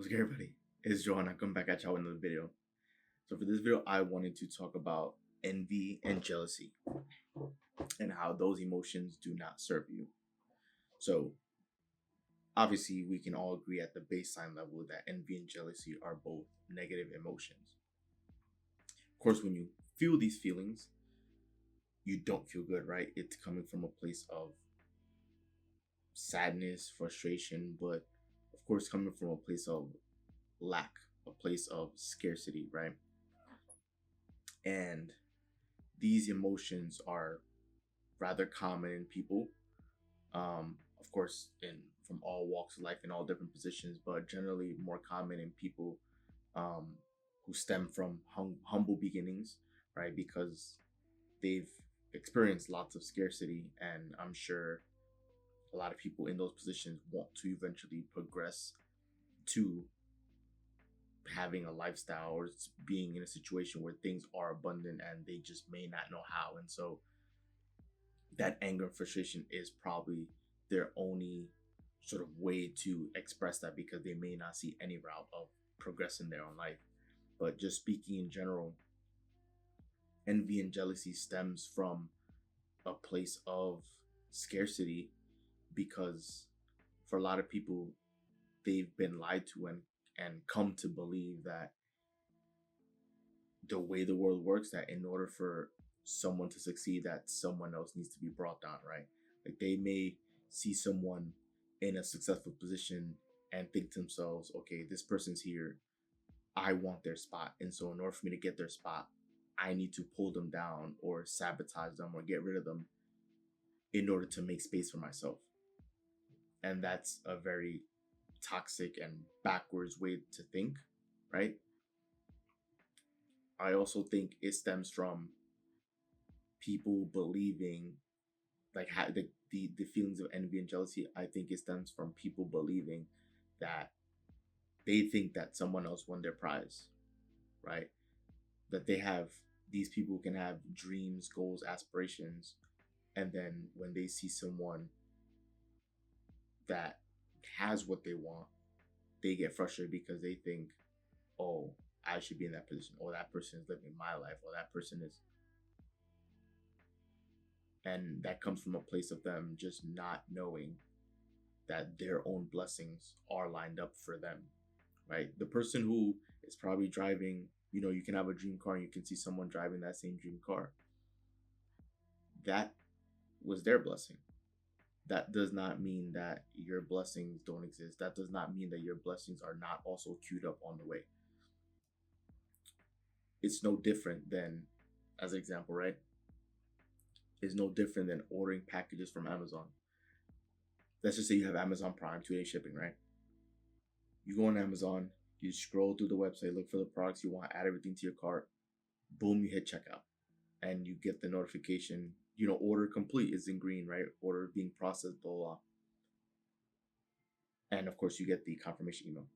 What's good, everybody? It's Johan. I come back at y'all with another video. So for this video, I wanted to talk about envy and jealousy and how those emotions do not serve you. So obviously, we can all agree at the baseline level that envy and jealousy are both negative emotions. Of course, when you feel these feelings, you don't feel good, right? It's coming from a place of sadness, frustration, but of course, coming from a place of lack, a place of scarcity, right? And these emotions are rather common in people. Of course, in from all walks of life in all different positions, but generally more common in people um, who stem from humble beginnings, right? Because they've experienced lots of scarcity, and I'm sure a lot of people in those positions want to eventually progress to having a lifestyle or being in a situation where things are abundant and they just may not know how. And so that anger and frustration is probably their only sort of way to express that, because they may not see any route of progressing their own life. But just speaking in general, envy and jealousy stems from a place of scarcity, because for a lot of people, they've been lied to and come to believe that the way the world works, that in order for someone to succeed, that someone else needs to be brought down, right? Like they may see someone in a successful position and think to themselves, okay, this person's here, I want their spot, and so in order for me to get their spot, I need to pull them down or sabotage them or get rid of them in order to make space for myself. And that's a very toxic and backwards way to think, right? I also think it stems from people believing, like the feelings of envy and jealousy. I think it stems from people believing that they think that someone else won their prize, right? That these people can have dreams, goals, aspirations, and then when they see someone that has what they want, they get frustrated because they think, oh, I should be in that position, or that person is living my life, or that person is. And that comes from a place of them just not knowing that their own blessings are lined up for them, right? The person who is probably driving, you can have a dream car and you can see someone driving that same dream car. That was their blessing. That does not mean that your blessings don't exist. That does not mean that your blessings are not also queued up on the way. It's no different than, as an example, right? It's no different than ordering packages from Amazon. Let's just say you have Amazon Prime 2-day shipping, right? You go on Amazon, you scroll through the website, look for the products you want, add everything to your cart, boom, you hit checkout, and you get the notification, order complete is in green, right? Order being processed, blah, blah. And of course, you get the confirmation email.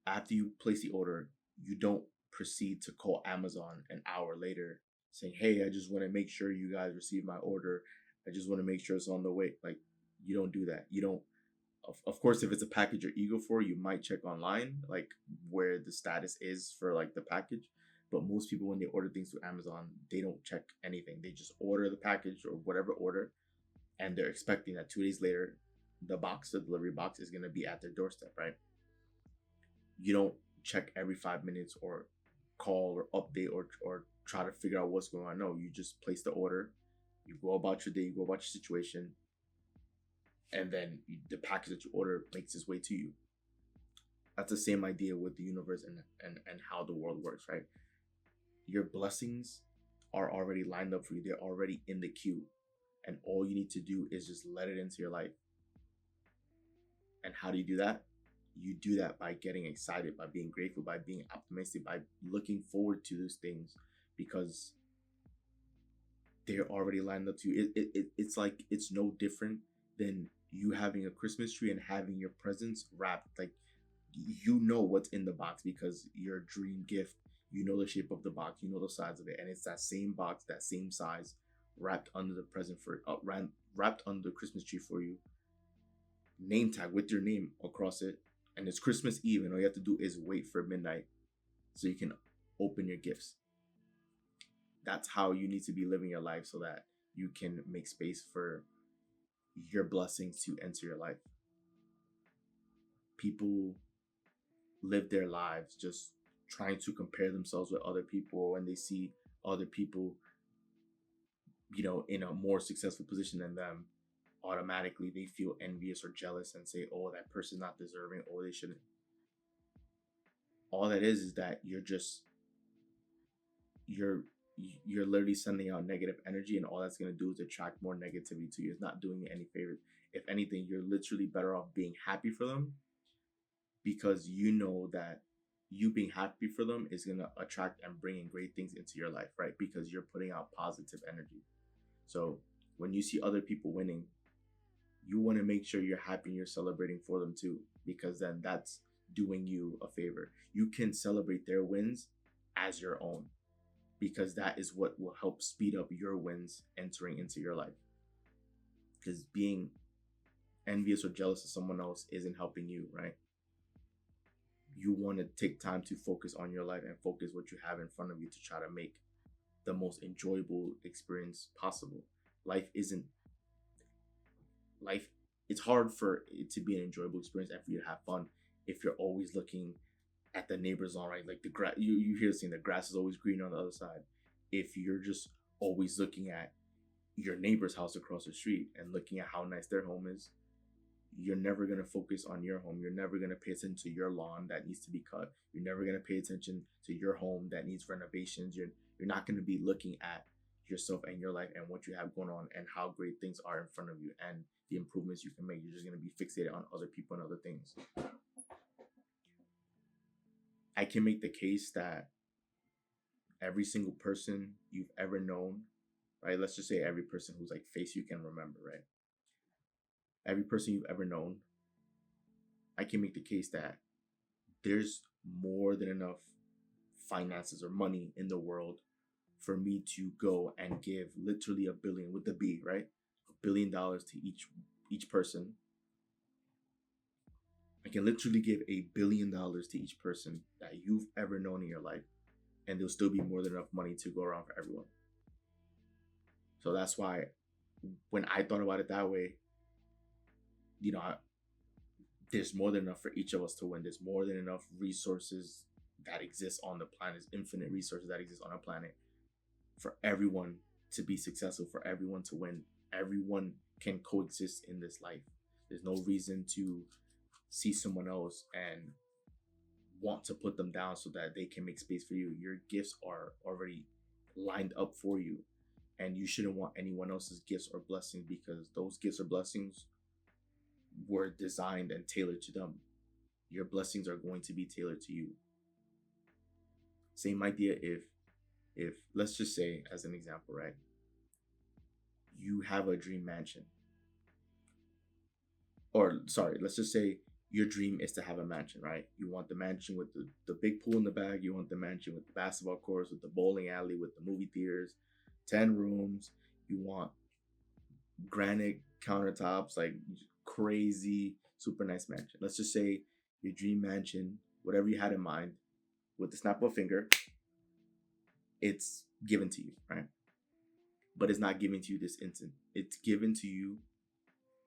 After you place the order, you don't proceed to call Amazon an hour later saying, hey, I just want to make sure you guys receive my order. I just want to make sure it's on the way. Like, you don't do that. You don't. Of course, if it's a package you're eager for, you might check online, like where the status is for like the package. But most people, when they order things through Amazon, they don't check anything. They just order the package or whatever order, and they're expecting that 2 days later, the delivery box is going to be at their doorstep, right? You don't check every 5 minutes or call or update or try to figure out what's going on. No, you just place the order, you go about your day, you go about your situation, and then the package that you order makes its way to you. That's the same idea with the universe and how the world works, right? Your blessings are already lined up for you. They're already in the queue. And all you need to do is just let it into your life. And how do you do that? You do that by getting excited, by being grateful, by being optimistic, by looking forward to those things, because they're already lined up to you. It's like, it's no different than you having a Christmas tree and having your presents wrapped. Like, you know what's in the box because your dream gift, you know the shape of the box, you know the size of it, and it's that same box, that same size, wrapped under the present for wrapped under the Christmas tree for you, name tag with your name across it, and it's Christmas Eve, and all you have to do is wait for midnight so you can open your gifts. That's how you need to be living your life so that you can make space for your blessings to enter your life. People live their lives just trying to compare themselves with other people. When they see other people, in a more successful position than them, automatically they feel envious or jealous and say, oh, that person's not deserving, or they shouldn't. All that is that you're literally sending out negative energy, and all that's going to do is attract more negativity to you. It's not doing you any favors. If anything, you're literally better off being happy for them, because you know that you being happy for them is going to attract and bring in great things into your life, right? Because you're putting out positive energy. So when you see other people winning, you want to make sure you're happy and you're celebrating for them too, because then that's doing you a favor. You can celebrate their wins as your own, because that is what will help speed up your wins entering into your life. Because being envious or jealous of someone else isn't helping you, right? You want to take time to focus on your life and focus what you have in front of you to try to make the most enjoyable experience possible. Life, it's hard for it to be an enjoyable experience and for you to have fun if you're always looking at the neighbor's lawn, right? Like the grass, you hear the saying, the grass is always green on the other side. If you're just always looking at your neighbor's house across the street and looking at how nice their home is, you're never going to focus on your home. You're never going to pay attention to your lawn that needs to be cut. You're never going to pay attention to your home that needs renovations. You're not going to be looking at yourself and your life and what you have going on and how great things are in front of you and the improvements you can make. You're just going to be fixated on other people and other things. I can make the case that every single person you've ever known, right? Let's just say every person whose face you can remember, right? Every person you've ever known, I can make the case that there's more than enough finances or money in the world for me to go and give literally $1 billion with the B, right? $1 billion to each person. I can literally give $1 billion to each person that you've ever known in your life, and there'll still be more than enough money to go around for everyone. So that's why when I thought about it that way, there's more than enough for each of us to win. There's more than enough resources that exist on the planet. There's infinite resources that exist on our planet for everyone to be successful, for everyone to win. Everyone can coexist in this life. There's no reason to see someone else and want to put them down so that they can make space for you. Your gifts are already lined up for you, and you shouldn't want anyone else's gifts or blessings, because those gifts or blessings were designed and tailored to them. Your blessings are going to be tailored to you. Same idea if let's just say, as an example, right? You have a dream mansion. Or sorry, let's just say your dream is to have a mansion, right? You want the mansion with the big pool in the back. You want the mansion with the basketball courts, with the bowling alley, with the movie theaters, 10 rooms. You want granite countertops, like crazy, super nice mansion. Let's just say your dream mansion, whatever you had in mind, with the snap of a finger, it's given to you, right? But it's not given to you this instant. It's given to you.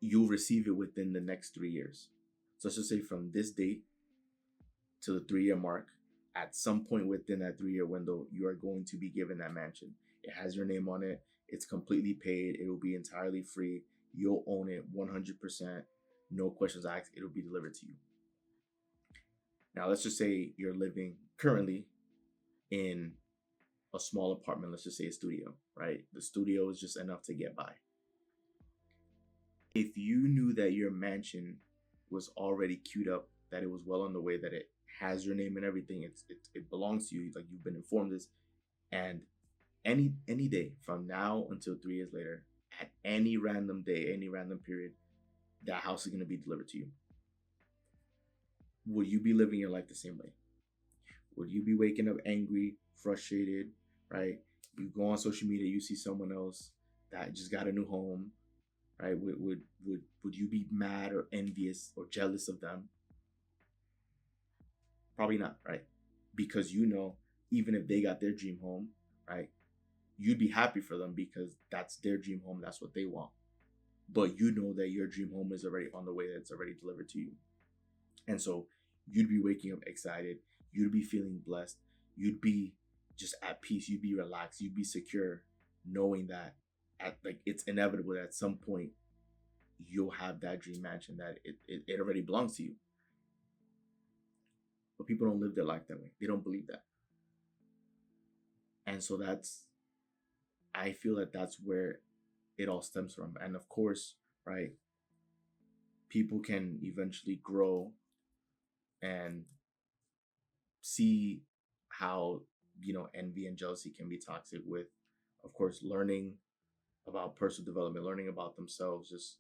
You'll receive it within the next 3 years. So let's just say from this date to the 3-year mark, at some point within that 3-year window, you are going to be given that mansion. It has your name on it. It's completely paid. It will be entirely free. You'll own it 100%. No questions asked. It'll be delivered to you. Now, let's just say you're living currently in a small apartment. Let's just say a studio, right? The studio is just enough to get by. If you knew that your mansion was already queued up, that it was well on the way, that it has your name and everything, it belongs to you, like you've been informed this, and any day from now until 3 years later, at any random day, any random period, that house is going to be delivered to you. Will you be living your life the same way? Will you be waking up angry, frustrated, right? You go on social media, you see someone else that just got a new home, right? Would you be mad or envious or jealous of them? Probably not, right? Because you know, even if they got their dream home, right, you'd be happy for them because that's their dream home. That's what they want. But you know that your dream home is already on the way, that it's already delivered to you. And so you'd be waking up excited. You'd be feeling blessed. You'd be just at peace. You'd be relaxed. You'd be secure, knowing that it's inevitable that at some point you'll have that dream mansion, that it already belongs to you. But people don't live their life that way. They don't believe that. And so I feel that that's where it all stems from. And of course, right, people can eventually grow and see how, envy and jealousy can be toxic with, of course, learning about personal development, learning about themselves, just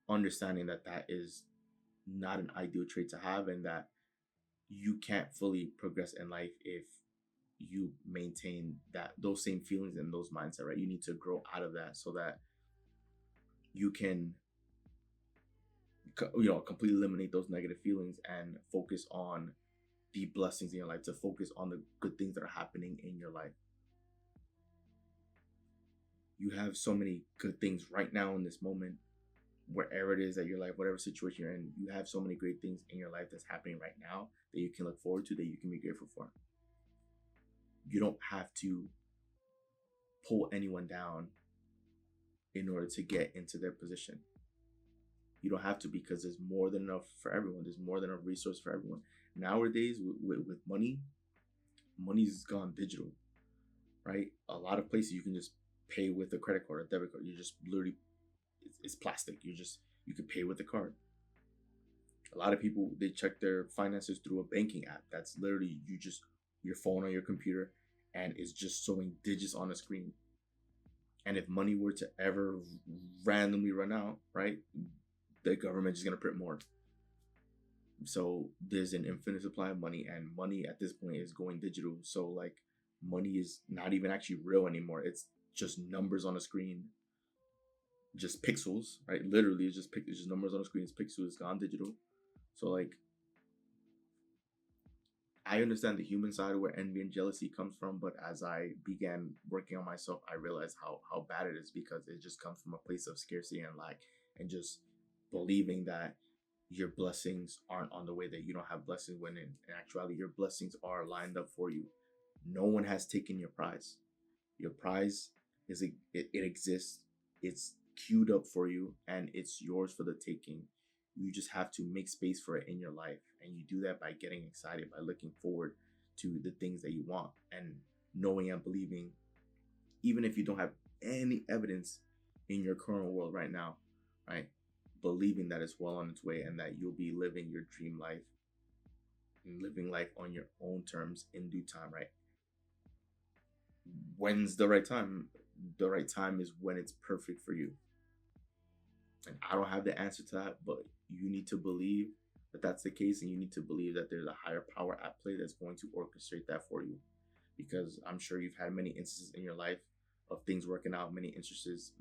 understanding that that is not an ideal trait to have, and that you can't fully progress in life if you maintain those same feelings and those mindset, right? You need to grow out of that so that you can completely eliminate those negative feelings and focus on the blessings in your life, to focus on the good things that are happening in your life. You have so many good things right now in this moment, wherever it is that your life, whatever situation you're in, you have so many great things in your life that's happening right now that you can look forward to, that you can be grateful for. You don't have to pull anyone down in order to get into their position. You don't have to, because there's more than enough for everyone. There's more than enough resource for everyone. Nowadays, with money's gone digital, right? A lot of places you can just pay with a credit card or debit card. You just literally, it's plastic. You can pay with the card. A lot of people, they check their finances through a banking app. That's literally your phone on your computer, and it's just showing digits on the screen. And if money were to ever randomly run out, right, the government is going to print more. So there's an infinite supply of money, and money at this point is going digital. So like, money is not even actually real anymore. It's just numbers on a screen, just pixels, right? Literally, it's just numbers on a screen. It's pixels. It's gone digital. So like, I understand the human side where envy and jealousy comes from, but as I began working on myself, I realized how bad it is, because it just comes from a place of scarcity and lack, and just believing that your blessings aren't on the way, that you don't have blessings, when in actuality your blessings are lined up for you. No one has taken your prize. Your prize it exists. It's queued up for you, and it's yours for the taking. You just have to make space for it in your life, and you do that by getting excited, by looking forward to the things that you want, and knowing and believing, even if you don't have any evidence in your current world right now, right, believing that it's well on its way, and that you'll be living your dream life and living life on your own terms in due time, right? When's the right time? The right time is when it's perfect for you. And I don't have the answer to that, but you need to believe that that's the case, and you need to believe that there's a higher power at play that's going to orchestrate that for you. Because I'm sure you've had many instances in your life of things working out, many instances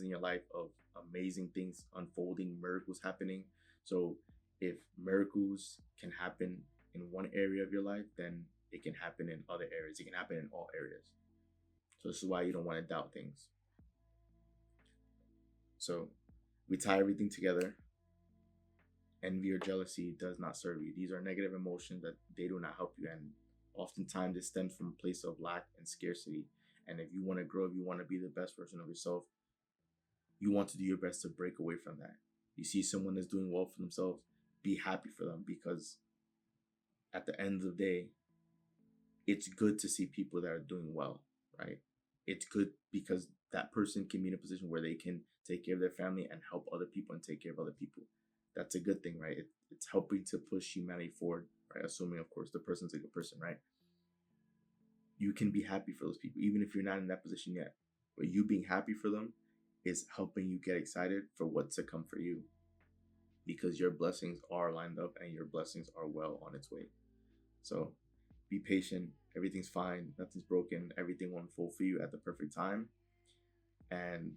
in your life of amazing things unfolding, miracles happening. So if miracles can happen in one area of your life, then it can happen in other areas. It can happen in all areas. So this is why you don't want to doubt things. So we tie everything together. Envy or jealousy does not serve you. These are negative emotions that they do not help you. And oftentimes it stems from a place of lack and scarcity. And if you want to grow, if you want to be the best version of yourself, you want to do your best to break away from that. You see someone that's doing well for themselves, be happy for them, because at the end of the day, it's good to see people that are doing well, right? It's good because that person can be in a position where they can take care of their family and help other people and take care of other people. That's a good thing, right? It's helping to push humanity forward, right? Assuming, of course, the person's a good person, right? You can be happy for those people, even if you're not in that position yet. But you being happy for them is helping you get excited for what's to come for you, because your blessings are lined up and your blessings are well on its way. So be patient. Everything's fine. Nothing's broken. Everything will unfold for you at the perfect time. And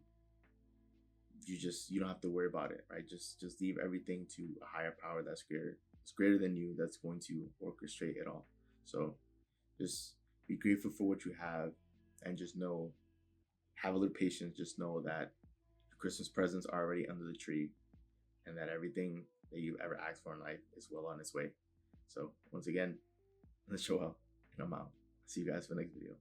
you don't have to worry about it, right? Just leave everything to a higher power that's it's greater than you that's going to orchestrate it all. So just be grateful for what you have, and just know, have a little patience. Just know that the Christmas presents are already under the tree, and that everything that you've ever asked for in life is well on its way. So once again, let's show up, and I'm out. See you guys for the next video.